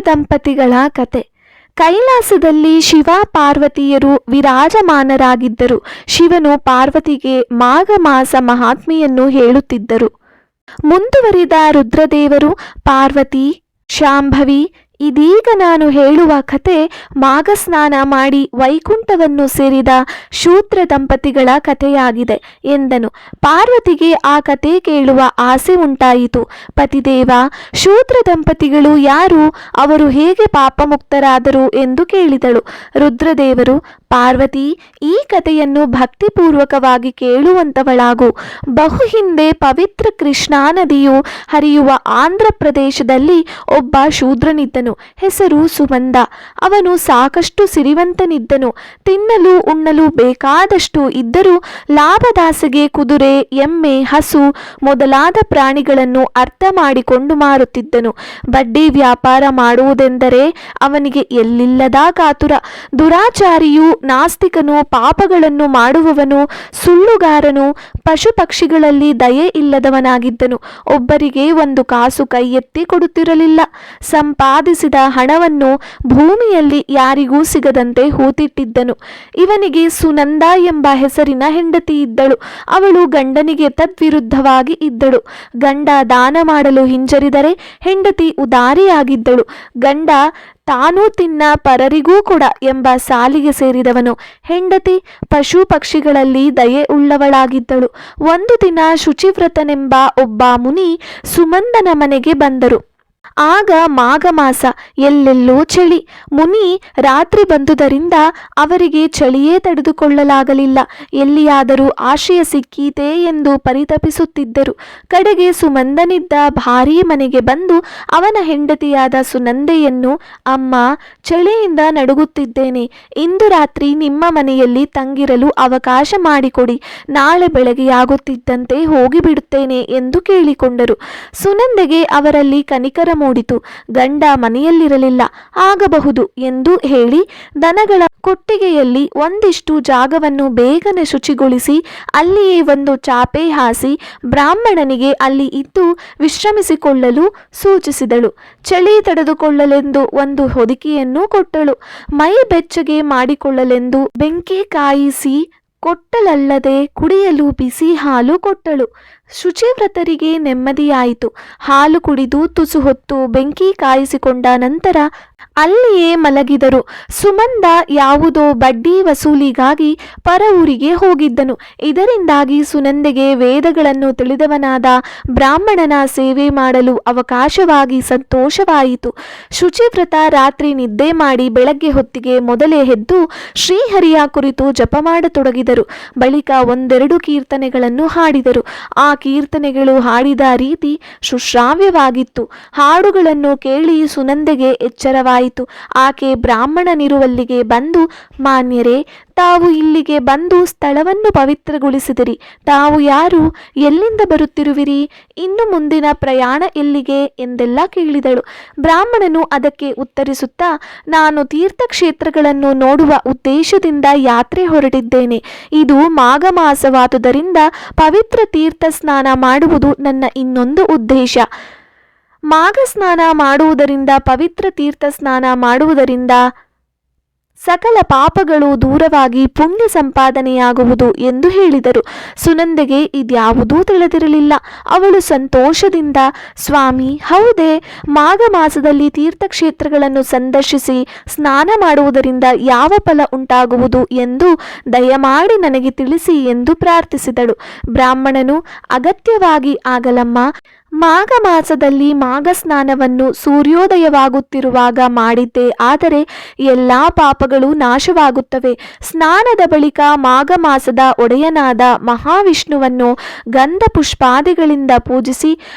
ದಂಪತಿಗಳ ಕತೆ. ಕೈಲಾಸದಲ್ಲಿ ಶಿವ ಪಾರ್ವತಿಯರು ವಿರಾಜಮಾನರಾಗಿದ್ದರು. ಶಿವನು ಪಾರ್ವತಿಗೆ ಮಾಘ ಮಾಸ ಮಹಾತ್ಮೆಯನ್ನು ಹೇಳುತ್ತಿದ್ದರು. ಮುಂದುವರಿದ ರುದ್ರದೇವರು, ಪಾರ್ವತಿ, ಶಾಂಭವಿ, ಇದೀಗ ನಾನು ಹೇಳುವ ಕತೆ ಮಾಘ ಸ್ನಾನ ಮಾಡಿ ವೈಕುಂಠವನ್ನು ಸೇರಿದ ಶೂದ್ರ ದಂಪತಿಗಳ ಕಥೆಯಾಗಿದೆ ಎಂದನು. ಪಾರ್ವತಿಗೆ ಆ ಕತೆ ಕೇಳುವ ಆಸೆ ಉಂಟಾಯಿತು. ಪತಿದೇವ, ಶೂದ್ರ ದಂಪತಿಗಳು ಯಾರು? ಅವರು ಹೇಗೆ ಪಾಪಮುಕ್ತರಾದರು ಎಂದು ಕೇಳಿದಳು. ರುದ್ರದೇವರು, ಪಾರ್ವತಿ, ಈ ಕಥೆಯನ್ನು ಭಕ್ತಿಪೂರ್ವಕವಾಗಿ ಕೇಳುವಂತವಳಾಗು. ಬಹು ಹಿಂದೆ ಪವಿತ್ರ ಕೃಷ್ಣಾ ನದಿಯು ಹರಿಯುವ ಆಂಧ್ರ ಪ್ರದೇಶದಲ್ಲಿ ಒಬ್ಬ ಶೂದ್ರನಿದ್ದನು. ಹೆಸರು ಸುಮಂದ. ಅವನು ಸಾಕಷ್ಟು ಸಿರಿವಂತನಿದ್ದನು. ತಿನ್ನಲು ಉಣ್ಣಲು ಬೇಕಾದಷ್ಟು ಇದ್ದರೂ ಲಾಭದಾಸೆಗೆ ಕುದುರೆ, ಎಮ್ಮೆ, ಹಸು ಮೊದಲಾದ ಪ್ರಾಣಿಗಳನ್ನು ಅರ್ಥ ಮಾಡಿಕೊಂಡು ಮಾರುತ್ತಿದ್ದನು. ಬಡ್ಡಿ ವ್ಯಾಪಾರ ಮಾಡುವುದೆಂದರೆ ಅವನಿಗೆ ಎಲ್ಲಿಲ್ಲದ ಕಾತುರ. ದುರಾಚಾರಿಯು, ನಾಸ್ತಿಕನು, ಪಾಪಗಳನ್ನು ಮಾಡುವವನು, ಸುಳ್ಳುಗಾರನು, ಪಶು ಪಕ್ಷಿಗಳಲ್ಲಿ ದಯೆ ಇಲ್ಲದವನಾಗಿದ್ದನು. ಒಬ್ಬರಿಗೆ ಒಂದು ಕಾಸು ಕೈ ಎತ್ತಿ ಕೊಡುತ್ತಿರಲಿಲ್ಲ. ಸಂಪಾದಿಸಿದ ಹಣವನ್ನು ಭೂಮಿಯಲ್ಲಿ ಯಾರಿಗೂ ಸಿಗದಂತೆ ಹೂತಿಟ್ಟಿದ್ದನು. ಇವನಿಗೆ ಸುನಂದ ಎಂಬ ಹೆಸರಿನ ಹೆಂಡತಿ ಇದ್ದಳು. ಅವಳು ಗಂಡನಿಗೆ ತದ್ವಿರುದ್ಧವಾಗಿ ಇದ್ದಳು. ಗಂಡ ದಾನ ಮಾಡಲು ಹಿಂಜರಿದರೆ ಹೆಂಡತಿ ಉದಾರಿಯಾಗಿದ್ದಳು. ಗಂಡ ತಾನೂ ತಿನ್ನ ಪರರಿಗೂ ಕೊಡ ಎಂಬ ಸಾಲಿಗೆ ಸೇರಿದವನು. ಹೆಂಡತಿ ಪಶು ಪಕ್ಷಿಗಳಲ್ಲಿ ದಯೆ ಉಳ್ಳವಳಾಗಿದ್ದಳು. ಒಂದು ದಿನ ಶುಚಿವ್ರತನೆಂಬ ಒಬ್ಬ ಮುನಿ ಸುಮಂದನ ಮನೆಗೆ ಬಂದರು. ಆಗ ಮಾಘ ಮಾಸ, ಎಲ್ಲೆಲ್ಲೂ ಚಳಿ. ಮುನಿ ರಾತ್ರಿ ಬಂದುದರಿಂದ ಅವರಿಗೆ ಚಳಿಯೇ ತಡೆದುಕೊಳ್ಳಲಾಗಲಿಲ್ಲ. ಎಲ್ಲಿಯಾದರೂ ಆಶ್ರಯ ಸಿಕ್ಕೀತೆ ಎಂದು ಪರಿತಪಿಸುತ್ತಿದ್ದರು. ಕಡೆಗೆ ಸುಮಂದನಿದ್ದ ಭಾರೀ ಮನೆಗೆ ಬಂದು ಅವನ ಹೆಂಡತಿಯಾದ ಸುನಂದೆಯನ್ನು, ಅಮ್ಮ, ಚಳಿಯಿಂದ ನಡುಗುತ್ತಿದ್ದೇನೆ. ಇಂದು ರಾತ್ರಿ ನಿಮ್ಮ ಮನೆಯಲ್ಲಿ ತಂಗಿರಲು ಅವಕಾಶ ಮಾಡಿಕೊಡಿ. ನಾಳೆ ಬೆಳಗ್ಗೆಯಾಗುತ್ತಿದ್ದಂತೆ ಹೋಗಿಬಿಡುತ್ತೇನೆ ಎಂದು ಕೇಳಿಕೊಂಡರು. ಸುನಂದೆಗೆ ಅವರಲ್ಲಿ ಕನಿಕರ ಮೂಡಿತು. ಗಂಡ ಮನೆಯಲ್ಲಿರಲಿಲ್ಲ, ಆಗಬಹುದು ಎಂದು ಹೇಳಿ ದನಗಳ ಕೊಟ್ಟಿಗೆಯಲ್ಲಿ ಒಂದಿಷ್ಟು ಜಾಗವನ್ನು ಬೇಗನೆ ಶುಚಿಗೊಳಿಸಿ ಅಲ್ಲಿಯೇ ಒಂದು ಚಾಪೆ ಹಾಸಿ ಬ್ರಾಹ್ಮಣನಿಗೆ ಅಲ್ಲಿ ಇದ್ದು ವಿಶ್ರಮಿಸಿಕೊಳ್ಳಲು ಸೂಚಿಸಿದಳು. ಚಳಿ ತಡೆದುಕೊಳ್ಳಲೆಂದು ಒಂದು ಹೊದಿಕೆಯನ್ನು ಕೊಟ್ಟಳು. ಮೈ ಬೆಚ್ಚಗೆ ಮಾಡಿಕೊಳ್ಳಲೆಂದು ಬೆಂಕಿ ಕಾಯಿಸಿ ಕೊಟ್ಟಳಲ್ಲದೆ ಕುಡಿಯಲು ಬಿಸಿ ಹಾಲು ಕೊಟ್ಟಳು. ಶುಚಿವ್ರತರಿಗೆ ನೆಮ್ಮದಿಯಾಯಿತು. ಹಾಲು ಕುಡಿದು ತುಸು ಹೊತ್ತು ಬೆಂಕಿ ಕಾಯಿಸಿಕೊಂಡ ನಂತರ ಅಲ್ಲಿಯೇ ಮಲಗಿದರು. ಸುಮಂದ ಯಾವುದೋ ಬಡ್ಡಿ ವಸೂಲಿಗಾಗಿ ಪರ ಊರಿಗೆ ಹೋಗಿದ್ದನು. ಇದರಿಂದಾಗಿ ಸುನಂದೆಗೆ ವೇದಗಳನ್ನು ತಿಳಿದವನಾದ ಬ್ರಾಹ್ಮಣನ ಸೇವೆ ಮಾಡಲು ಅವಕಾಶವಾಗಿ ಸಂತೋಷವಾಯಿತು. ಶುಚಿವ್ರತ ರಾತ್ರಿ ನಿದ್ದೆ ಮಾಡಿ ಬೆಳಗ್ಗೆ ಹೊತ್ತಿಗೆ ಮೊದಲೇ ಎದ್ದು ಶ್ರೀಹರಿಯ ಕುರಿತು ಜಪ ಮಾಡತೊಡಗಿದರು. ಬಳಿಕ ಒಂದೆರಡು ಕೀರ್ತನೆಗಳನ್ನು ಹಾಡಿದರು. ಆ ಕೀರ್ತನೆಗಳು ಹಾಡಿದ ರೀತಿ ಸುಶ್ರಾವ್ಯವಾಗಿತ್ತು. ಹಾಡುಗಳನ್ನು ಕೇಳಿ ಸುನಂದೆಗೆ ಎಚ್ಚರವಾಯಿತು. ಆಕೆ ಬ್ರಾಹ್ಮಣನಿರುವಲ್ಲಿಗೆ ಬಂದು, ಮಾನ್ಯರೇ, ತಾವು ಇಲ್ಲಿಗೆ ಬಂದು ಸ್ಥಳವನ್ನು ಪವಿತ್ರಗೊಳಿಸಿದಿರಿ. ತಾವು ಯಾರು? ಎಲ್ಲಿಂದ ಬರುತ್ತಿರುವಿರಿ? ಇನ್ನು ಮುಂದಿನ ಪ್ರಯಾಣ ಎಲ್ಲಿಗೆ ಎಂದೆಲ್ಲ ಕೇಳಿದಳು. ಬ್ರಾಹ್ಮಣನು ಅದಕ್ಕೆ ಉತ್ತರಿಸುತ್ತಾ, ನಾನು ತೀರ್ಥಕ್ಷೇತ್ರಗಳನ್ನು ನೋಡುವ ಉದ್ದೇಶದಿಂದ ಯಾತ್ರೆ ಹೊರಟಿದ್ದೇನೆ. ಇದು ಮಾಘ ಮಾಸವಾದುದರಿಂದ ಪವಿತ್ರ ತೀರ್ಥ ಸ್ನಾನ ಮಾಡುವುದು ನನ್ನ ಇನ್ನೊಂದು ಉದ್ದೇಶ. ಮಾಘ ಸ್ನಾನ ಮಾಡುವುದರಿಂದ, ಪವಿತ್ರ ತೀರ್ಥ ಸ್ನಾನ ಮಾಡುವುದರಿಂದ ಸಕಲ ಪಾಪಗಳು ದೂರವಾಗಿ ಪುಣ್ಯ ಸಂಪಾದನೆಯಾಗುವುದು ಎಂದು ಹೇಳಿದರು. ಸುನಂದೆಗೆ ಇದ್ಯಾವುದೂ ತಿಳಿದಿರಲಿಲ್ಲ. ಅವಳು ಸಂತೋಷದಿಂದ, ಸ್ವಾಮಿ, ಹೌದೇ, ಮಾಘ ಮಾಸದಲ್ಲಿ ತೀರ್ಥಕ್ಷೇತ್ರಗಳನ್ನು ಸಂದರ್ಶಿಸಿ ಸ್ನಾನ ಮಾಡುವುದರಿಂದ ಯಾವ ಫಲ ಉಂಟಾಗುವುದು ಎಂದು ದಯಮಾಡಿ ನನಗೆ ತಿಳಿಸಿ ಎಂದು ಪ್ರಾರ್ಥಿಸಿದಳು. ಬ್ರಾಹ್ಮಣನು, ಅಗತ್ಯವಾಗಿ ಆಗಲಮ್ಮ. ಮಾಘ ಮಾಸದಲ್ಲಿ ಮಾಘ ಸ್ನಾನವನ್ನು ಸೂರ್ಯೋದಯವಾಗುತ್ತಿರುವಾಗ ಮಾಡಿದ್ದೇ ಆದರೆ ಎಲ್ಲ ಪಾಪಗಳು ನಾಶವಾಗುತ್ತವೆ. ಸ್ನಾನದ ಬಳಿಕ ಮಾಘ ಮಾಸದ ಒಡೆಯನಾದ ಮಹಾವಿಷ್ಣುವನ್ನು ಗಂಧ ಪುಷ್ಪಾದಿಗಳಿಂದ ಪೂಜಿಸಿ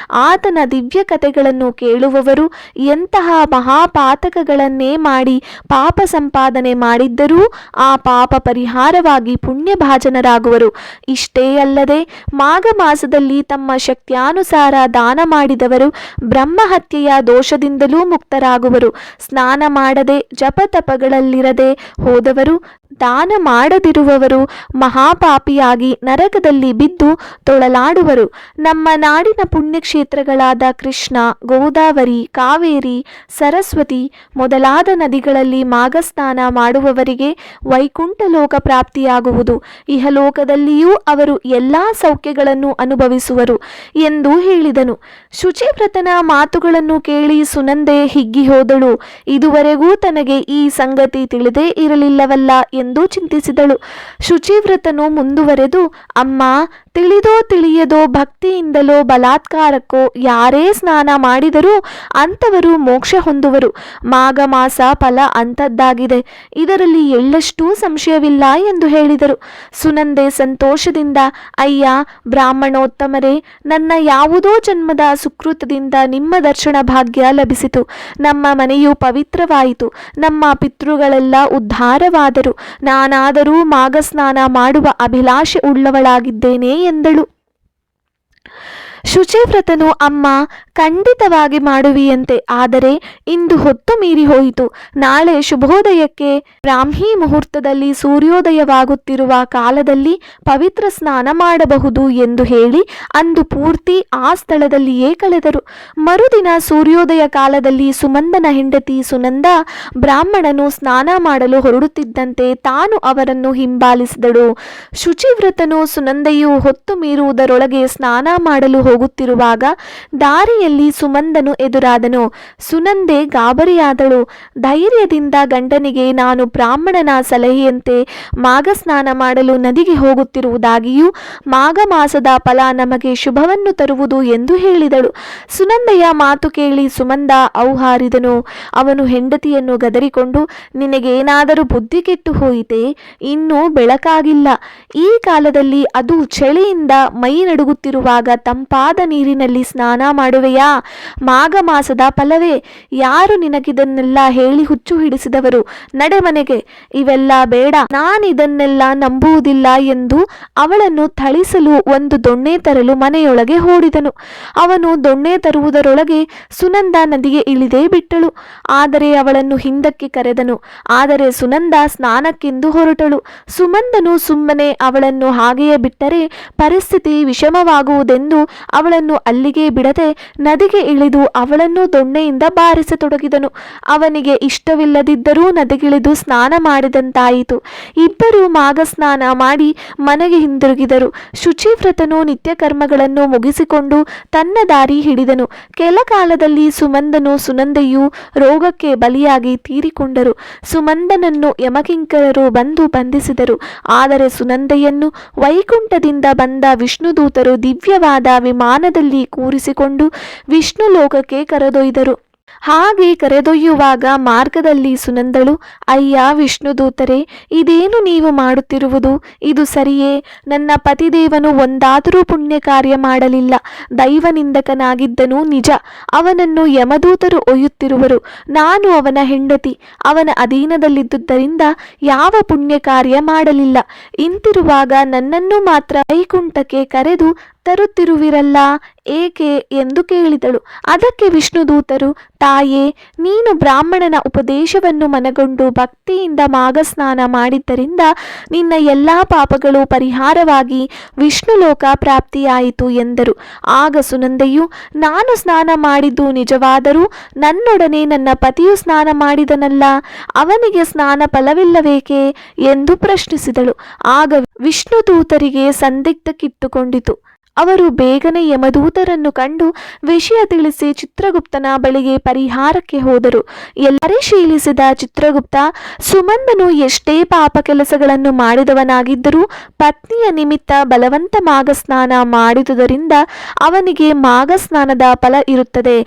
ಆತನ ದಿವ್ಯ ಕಥೆಗಳನ್ನು ಕೇಳುವವರು ಎಂತಹ ಮಹಾಪಾತಕಗಳನ್ನೇ ಮಾಡಿ ಪಾಪ ಸಂಪಾದನೆ ಮಾಡಿದ್ದರೂ ಆ ಪಾಪ ಪರಿಹಾರವಾಗಿ ಪುಣ್ಯಭಾಜನರಾಗುವರು. ಇಷ್ಟೇ ಅಲ್ಲದೆ ಮಾಘ ಮಾಸದಲ್ಲಿ ತಮ್ಮ ಶಕ್ತ್ಯಾನುಸಾರ ದಾನ ಮಾಡಿದವರು ಬ್ರಹ್ಮಹತ್ಯೆಯ ದೋಷದಿಂದಲೂ ಮುಕ್ತರಾಗುವರು. ಸ್ನಾನ ಮಾಡದೆ ಜಪತಪಗಳಲ್ಲಿರದೆ ಹೋದವರು ದಾನ ಮಾಡದಿರುವವರು ಮಹಾಪಾಪಿಯಾಗಿ ನರಕದಲ್ಲಿ ಬಿದ್ದು ತೊಳಲಾಡುವರು. ನಮ್ಮ ನಾಡಿನ ಪುಣ್ಯಕ್ಷೇತ್ರಗಳಾದ ಕೃಷ್ಣ, ಗೋದಾವರಿ, ಕಾವೇರಿ, ಸರಸ್ವತಿ ಮೊದಲಾದ ನದಿಗಳಲ್ಲಿ ಮಾಘಸ್ನಾನ ಮಾಡುವವರಿಗೆ ವೈಕುಂಠ ಲೋಕ ಪ್ರಾಪ್ತಿಯಾಗುವುದು. ಇಹಲೋಕದಲ್ಲಿಯೂ ಅವರು ಎಲ್ಲಾ ಸೌಖ್ಯಗಳನ್ನು ಅನುಭವಿಸುವರು ಎಂದು ಹೇಳಿದನು. ಶುಚಿವ್ರತನ ಮಾತುಗಳನ್ನು ಕೇಳಿ ಸುನಂದೆ ಹಿಗ್ಗಿ ಹೋದಳು. ಇದುವರೆಗೂ ತನಗೆ ಈ ಸಂಗತಿ ತಿಳಿದೇ ಇರಲಿಲ್ಲವಲ್ಲ ಎಂದು ಚಿಂತಿಸಿದಳು. ಶುಚಿವ್ರತನು ಮುಂದುವರೆದು, ಅಮ್ಮ, ತಿಳಿದೋ ತಿಳಿಯದೋ ಭಕ್ತಿಯಿಂದಲೋ ಬಲಾತ್ಕಾರಕ್ಕೋ ಯಾರೇ ಸ್ನಾನ ಮಾಡಿದರೂ ಅಂಥವರು ಮೋಕ್ಷ ಹೊಂದುವರು. ಮಾಘ ಮಾಸ ಫಲ ಅಂಥದ್ದಾಗಿದೆ, ಇದರಲ್ಲಿ ಎಳ್ಳಷ್ಟೂ ಸಂಶಯವಿಲ್ಲ ಎಂದು ಹೇಳಿದರು. ಸುನಂದೆ ಸಂತೋಷದಿಂದ, ಅಯ್ಯ ಬ್ರಾಹ್ಮಣೋತ್ತಮರೇ, ನನ್ನ ಯಾವುದೋ ಜನ್ಮದ ಸುಕೃತದಿಂದ ನಿಮ್ಮ ದರ್ಶನ ಭಾಗ್ಯ ಲಭಿಸಿತು. ನಮ್ಮ ಮನೆಯು ಪವಿತ್ರವಾಯಿತು. ನಮ್ಮ ಪಿತೃಗಳೆಲ್ಲ ಉದ್ಧಾರವಾದರು. ನಾನಾದರೂ ಮಾಘಸ್ನಾನ ಮಾಡುವ ಅಭಿಲಾಷೆ ಉಳ್ಳವಳಾಗಿದ್ದೇನೆ ಎಂದಳು. ಶುಚಿವ್ರತನು, ಅಮ್ಮ, ಖಂಡಿತವಾಗಿ ಮಾಡುವಿಯಂತೆ. ಆದರೆ ಇಂದು ಹೊತ್ತು ಮೀರಿ ಹೋಯಿತು. ನಾಳೆ ಶುಭೋದಯಕ್ಕೆ ಬ್ರಾಹ್ಮಿ ಮುಹೂರ್ತದಲ್ಲಿ ಸೂರ್ಯೋದಯವಾಗುತ್ತಿರುವ ಕಾಲದಲ್ಲಿ ಪವಿತ್ರ ಸ್ನಾನ ಮಾಡಬಹುದು ಎಂದು ಹೇಳಿ ಅಂದು ಪೂರ್ತಿ ಆ ಸ್ಥಳದಲ್ಲಿಯೇ ಕಳೆದರು. ಮರುದಿನ ಸೂರ್ಯೋದಯ ಕಾಲದಲ್ಲಿ ಸುಮಂದನ ಹೆಂಡತಿ ಸುನಂದ ಬ್ರಾಹ್ಮಣನು ಸ್ನಾನ ಮಾಡಲು ಹೊರಡುತ್ತಿದ್ದಂತೆ ತಾನು ಅವರನ್ನು ಹಿಂಬಾಲಿಸಿದಳು. ಶುಚಿವ್ರತನು ಸುನಂದೆಯು ಹೊತ್ತು ಮೀರುವುದರೊಳಗೆ ಸ್ನಾನ ಮಾಡಲು ಹೋಗುತ್ತಿರುವಾಗ ದಾರಿಯಲ್ಲಿ ಸುಮಂದನು ಎದುರಾದನು. ಸುನಂದೆ ಗಾಬರಿಯಾದಳು. ಧೈರ್ಯದಿಂದ ಗಂಡನಿಗೆ ನಾನು ಬ್ರಾಹ್ಮಣನ ಸಲಹೆಯಂತೆ ಮಾಘ ಸ್ನಾನ ಮಾಡಲು ನದಿಗೆ ಹೋಗುತ್ತಿರುವುದಾಗಿಯೂ ಮಾಘ ಮಾಸದ ಫಲ ನಮಗೆ ಶುಭವನ್ನು ತರುವುದು ಎಂದು ಹೇಳಿದಳು. ಸುನಂದೆಯ ಮಾತು ಕೇಳಿ ಸುಮಂದ ಔಹಾರಿದನು. ಅವನು ಹೆಂಡತಿಯನ್ನು ಗದರಿಕೊಂಡು, ನಿನಗೇನಾದರೂ ಬುದ್ಧಿ ಕೆಟ್ಟು ಹೋಯಿತೆ? ಇನ್ನೂ ಬೆಳಕಾಗಿಲ್ಲ. ಈ ಕಾಲದಲ್ಲಿ ಅದು ಚಳಿಯಿಂದ ಮೈ ನಡುಗುತ್ತಿರುವಾಗ ತಂಪಾದ ನೀರಿನಲ್ಲಿ ಸ್ನಾನ ಮಾಡುವೆಯಾ? ಮಾಘ ಮಾಸದ ಫಲವೇ? ಯಾರು ನಿನಗಿದನ್ನೆಲ್ಲ ಹೇಳಿ ಹುಚ್ಚು ಹಿಡಿಸಿದವರು? ನಡೆ ಮನೆಗೆ. ಇವೆಲ್ಲ ಬೇಡ, ನಾನಿದನ್ನೆಲ್ಲ ನಂಬುವುದಿಲ್ಲ ಎಂದು ಅವಳನ್ನು ಥಳಿಸಲು ಒಂದು ದೊಣ್ಣೆ ತರಲು ಮನೆಯೊಳಗೆ ಓಡಿದನು. ಅವನು ದೊಣ್ಣೆ ತರುವುದರೊಳಗೆ ಸುನಂದ ನದಿಗೆ ಇಳಿದೇ ಬಿಟ್ಟಳು. ಆದರೆ ಅವಳನ್ನು ಹಿಂದಕ್ಕೆ ಕರೆದನು. ಆದರೆ ಸುನಂದ ಸ್ನಾನಕ್ಕೆಂದು ಹೊರಟಳು. ಸುಮಂದನು ಸುಮ್ಮನೆ ಅವಳನ್ನು ಹಾಗೆಯೇ ಬಿಟ್ಟರೆ ಪರಿಸ್ಥಿತಿ ವಿಷಮವಾಗುವುದೆಂದು ಅವಳನ್ನು ಅಲ್ಲಿಗೆ ಬಿಡದೆ ನದಿಗೆ ಇಳಿದು ಅವಳನ್ನು ದೊಣ್ಣೆಯಿಂದ ಬಾರಿಸತೊಡಗಿದನು. ಅವನಿಗೆ ಇಷ್ಟವಿಲ್ಲದಿದ್ದರೂ ನದಿಗಿಳಿದು ಸ್ನಾನ ಮಾಡಿದಂತಾಯಿತು. ಇಬ್ಬರು ಮಾಘ ಸ್ನಾನ ಮಾಡಿ ಮನೆಗೆ ಹಿಂದಿರುಗಿದರು. ಶುಚಿವ್ರತನು ನಿತ್ಯ ಕರ್ಮಗಳನ್ನು ಮುಗಿಸಿಕೊಂಡು ತನ್ನ ದಾರಿ ಹಿಡಿದನು. ಕೆಲ ಕಾಲದಲ್ಲಿ ಸುಮಂದನು ಸುನಂದೆಯು ರೋಗಕ್ಕೆ ಬಲಿಯಾಗಿ ತೀರಿಕೊಂಡರು. ಸುಮಂದನನ್ನು ಯಮಕಿಂಕರರು ಬಂದು ಬಂಧಿಸಿದರು. ಆದರೆ ಸುನಂದೆಯನ್ನು ವೈಕುಂಠದಿಂದ ಬಂದ ವಿಷ್ಣುದೂತರು ದಿವ್ಯವಾದ ವಿಮಾನದಲ್ಲಿ ಕೂರಿಸಿಕೊಂಡು ವಿಷ್ಣು ಲೋಕಕ್ಕೆ ಕರೆದೊಯ್ದರು. ಹಾಗೆ ಕರೆದೊಯ್ಯುವಾಗ ಮಾರ್ಗದಲ್ಲಿ ಸುನಂದಳು, ಅಯ್ಯ ವಿಷ್ಣುದೂತರೇ, ಇದೇನು ನೀವು ಮಾಡುತ್ತಿರುವುದು? ಇದು ಸರಿಯೇ? ನನ್ನ ಪತಿದೇವನು ಒಂದಾದರೂ ಪುಣ್ಯ ಕಾರ್ಯ ಮಾಡಲಿಲ್ಲ. ದೈವನಿಂದಕನಾಗಿದ್ದನು ನಿಜ. ಅವನನ್ನು ಯಮದೂತರು ಒಯ್ಯುತ್ತಿರುವರು. ನಾನು ಅವನ ಹೆಂಡತಿ. ಅವನ ಅಧೀನದಲ್ಲಿದ್ದುದರಿಂದ ಯಾವ ಪುಣ್ಯ ಕಾರ್ಯ ಮಾಡಲಿಲ್ಲ. ಇಂತಿರುವಾಗ ನನ್ನನ್ನು ಮಾತ್ರ ವೈಕುಂಠಕ್ಕೆ ಕರೆದು ತರುತ್ತಿರುವಿರಲ್ಲ, ಏಕೆ ಎಂದು ಕೇಳಿದಳು. ಅದಕ್ಕೆ ವಿಷ್ಣುದೂತರು, ತಾಯೇ, ನೀನು ಬ್ರಾಹ್ಮಣನ ಉಪದೇಶವನ್ನು ಮನಗೊಂಡು ಭಕ್ತಿಯಿಂದ ಮಾಘಸ್ನಾನ ಮಾಡಿದ್ದರಿಂದ ನಿನ್ನ ಎಲ್ಲ ಪಾಪಗಳು ಪರಿಹಾರವಾಗಿ ವಿಷ್ಣು ಲೋಕ ಪ್ರಾಪ್ತಿಯಾಯಿತು ಎಂದರು. ಆಗ ಸುನಂದೆಯು, ನಾನು ಸ್ನಾನ ಮಾಡಿದ್ದು ನಿಜವಾದರೂ ನನ್ನೊಡನೆ ನನ್ನ ಪತಿಯು ಸ್ನಾನ ಮಾಡಿದನಲ್ಲ, ಅವನಿಗೆ ಸ್ನಾನ ಫಲವಿಲ್ಲವೇಕೆ ಎಂದು ಪ್ರಶ್ನಿಸಿದಳು. ಆಗ ವಿಷ್ಣುದೂತರಿಗೆ ಸಂದಿಗ್ಧ ಕಿತ್ತುಕೊಂಡಿತು. ಅವರು ಬೇಗನೆ ಯಮದೂತರನ್ನು ಕಂಡು ವಿಷಯ ತಿಳಿಸಿ ಚಿತ್ರಗುಪ್ತನ ಬಳಿಗೆ ಪರಿಹಾರಕ್ಕೆ ಹೋದರು. ಪರಿಶೀಲಿಸಿದ ಚಿತ್ರಗುಪ್ತ, ಸುಮಂದನು ಎಷ್ಟೇ ಪಾಪ ಕೆಲಸಗಳನ್ನು ಮಾಡಿದವನಾಗಿದ್ದರೂ ಪತ್ನಿಯ ನಿಮಿತ್ತ ಬಲವಂತ ಮಾಘಸ್ನಾನ ಮಾಡಿದುದರಿಂದ ಅವನಿಗೆ ಮಾಘಸ್ನಾನದ ಫಲ ಇರುತ್ತದೆ.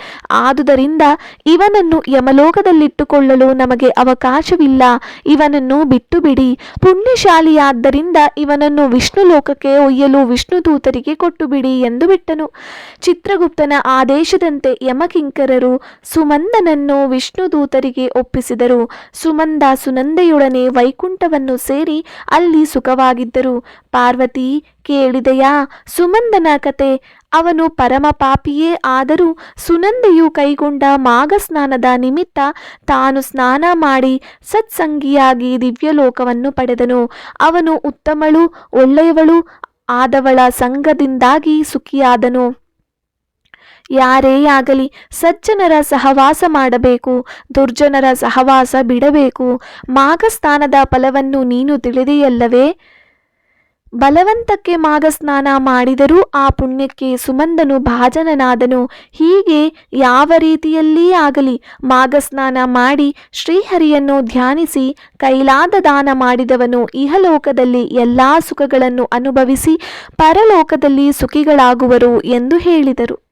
ಆದುದರಿಂದ ಇವನನ್ನು ಯಮಲೋಕದಲ್ಲಿಟ್ಟುಕೊಳ್ಳಲು ನಮಗೆ ಅವಕಾಶವಿಲ್ಲ. ಇವನನ್ನು ಬಿಟ್ಟು ಬಿಡಿ. ಪುಣ್ಯಶಾಲಿಯಾದ್ದರಿಂದ ಇವನನ್ನು ವಿಷ್ಣು ಲೋಕಕ್ಕೆ ಒಯ್ಯಲು ವಿಷ್ಣುದೂತರಿಗೆ ಕೊಟ್ಟರು. ಸುಟ್ಟು ಬಿಡಿ ಎಂದು ಬಿಟ್ಟನು. ಚಿತ್ರಗುಪ್ತನ ಆದೇಶದಂತೆ ಯಮಕಿಂಕರರು ಸುಮಂದನನ್ನು ವಿಷ್ಣುದೂತರಿಗೆ ಒಪ್ಪಿಸಿದರು. ಸುಮಂದ ಸುನಂದೆಯೊಡನೆ ವೈಕುಂಠವನ್ನು ಸೇರಿ ಅಲ್ಲಿ ಸುಖವಾಗಿದ್ದರು. ಪಾರ್ವತಿ, ಕೇಳಿದೆಯಾ ಸುಮಂದನ ಕತೆ? ಅವನು ಪರಮ ಪಾಪಿಯೇ ಆದರೂ ಸುನಂದೆಯು ಕೈಗೊಂಡ ಮಾಘಸ್ನಾನದ ನಿಮಿತ್ತ ತಾನು ಸ್ನಾನ ಮಾಡಿ ಸತ್ಸಂಗಿಯಾಗಿ ದಿವ್ಯಲೋಕವನ್ನು ಪಡೆದನು. ಅವನು ಉತ್ತಮಳು, ಒಳ್ಳೆಯವಳು ಆದವಳ ಸಂಗದಿಂದಾಗಿ ಸುಖಿಯಾದನು. ಯಾರೇ ಆಗಲಿ ಸಜ್ಜನರ ಸಹವಾಸ ಮಾಡಬೇಕು, ದುರ್ಜನರ ಸಹವಾಸ ಬಿಡಬೇಕು. ಮಾಘಸ್ನಾನದ ಫಲವನ್ನು ನೀನು ತಿಳಿದೆಯಲ್ಲವೇ? ಬಲವಂತಕ್ಕೆ ಮಾಘಸ್ನಾನ ಮಾಡಿದರೂ ಆ ಪುಣ್ಯಕ್ಕೆ ಸುಮಂದನು ಭಾಜನನಾದನು. ಹೀಗೆ ಯಾವ ರೀತಿಯಲ್ಲೇ ಆಗಲಿ ಮಾಘಸ್ನಾನ ಮಾಡಿ ಶ್ರೀಹರಿಯನ್ನು ಧ್ಯಾನಿಸಿ ಕೈಲಾದ ದಾನ ಮಾಡಿದವನು ಇಹಲೋಕದಲ್ಲಿ ಎಲ್ಲ ಸುಖಗಳನ್ನು ಅನುಭವಿಸಿ ಪರಲೋಕದಲ್ಲಿ ಸುಖಿಗಳಾಗುವರು ಎಂದು ಹೇಳಿದರು.